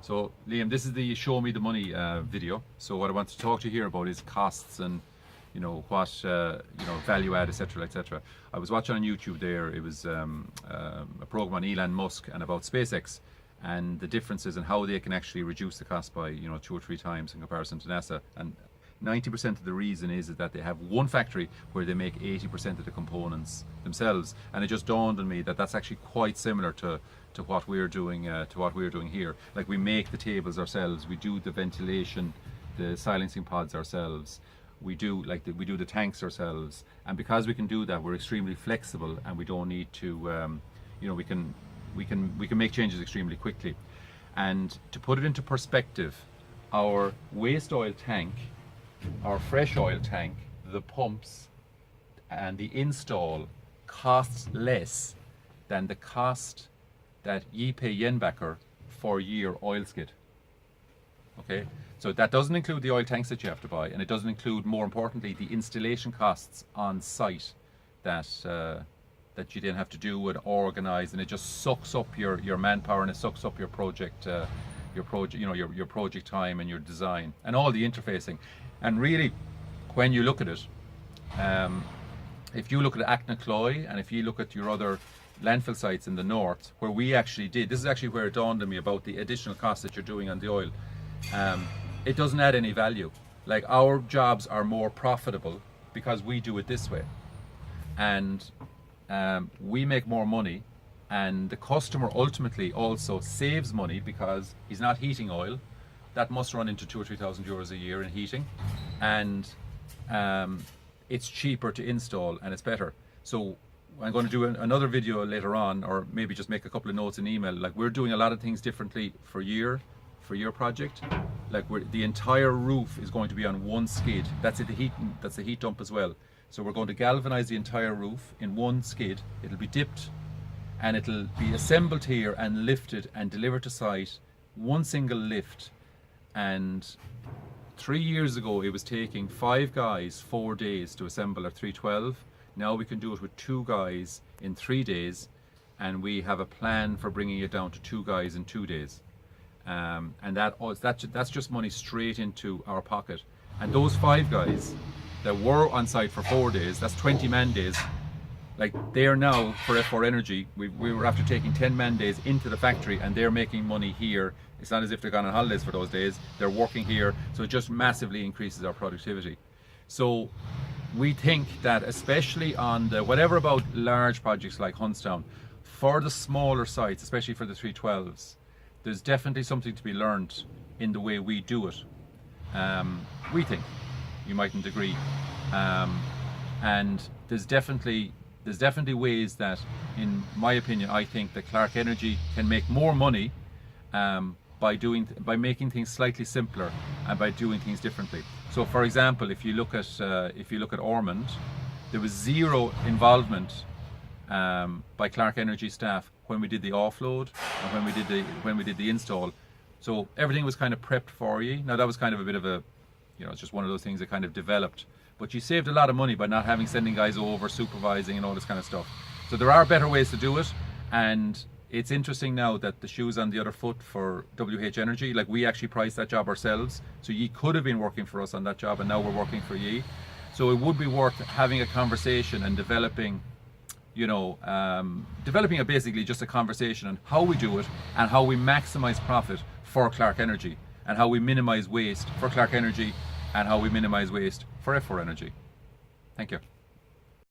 So Liam, this is the show me the money video. So what I want to talk to you here about is costs and what value add, etc., etc. I was watching on YouTube there. It was a program on Elon Musk and about SpaceX and the differences and how they can actually reduce the cost by 2 or 3 times in comparison to NASA. And 90% of the reason is that they have one factory where they make 80% of the components themselves. And it just dawned on me that that's actually quite similar to what we're doing here. Like, we make the tables ourselves, we do the ventilation, the silencing pods ourselves, we do the tanks ourselves, and because we can do that, we're extremely flexible, and we don't need to we can make changes extremely quickly. And to put it into perspective, our waste oil tank, our fresh oil tank, the pumps and the install costs less than the cost that ye pay Jenbacher for a year oil skid. Okay, so that doesn't include the oil tanks that you have to buy, and it doesn't include, more importantly, the installation costs on site that you then have to do and organize, and it just sucks up your manpower, and it sucks up your project time and your design and all the interfacing. And really, when you look at it, if you look at Attn and if you look at your other landfill sites in the north, where we actually did, this is actually where it dawned on me about the additional costs that you're doing on the oil. It doesn't add any value. Like, our jobs are more profitable because we do it this way, and we make more money, and the customer ultimately also saves money because he's not heating oil that must run into 2,000 or 3,000 euros a year in heating, and it's cheaper to install and it's better. So I'm going to do another video later on, or maybe just make a couple of notes in email. Like, we're doing a lot of things differently for your project. Like, the entire roof is going to be on one skid. That's the heat dump as well. So we're going to galvanize the entire roof in one skid. It'll be dipped and it'll be assembled here and lifted and delivered to site, one single lift. And 3 years ago it was taking 5 guys 4 days to assemble a 312. Now we can do it with 2 guys in 3 days, and we have a plan for bringing it down to 2 guys in 2 days. And that's just money straight into our pocket. And those 5 guys that were on site for 4 days, that's 20 man days. Like, they are now, for F4Energy, we were after taking 10 man days into the factory, and they're making money here. It's not as if they're gone on holidays for those days, they're working here, so it just massively increases our productivity. So we think that, especially on the, whatever about large projects like Huntstown, for the smaller sites, especially for the 312s, there's definitely something to be learned in the way we do it. We think, you mightn't agree, and there's definitely ways that, in my opinion, I think that Clark Energy can make more money by making things slightly simpler and by doing things differently. So, for example, if you look at Ormond, there was zero involvement by Clark Energy staff when we did the offload and when we did the install. So everything was kind of prepped for you. Now, that was kind of a bit of a, it's just one of those things that kind of developed. But you saved a lot of money by not sending guys over, supervising and all this kind of stuff. So there are better ways to do it, and it's interesting now that the shoe's on the other foot for WH Energy. Like, we actually priced that job ourselves, so ye could have been working for us on that job, and now we're working for ye. So it would be worth having a conversation and developing basically just a conversation on how we do it and how we maximize profit for Clark Energy, and how we minimize waste for Clark Energy, and how we minimize waste for F4Energy. Thank you.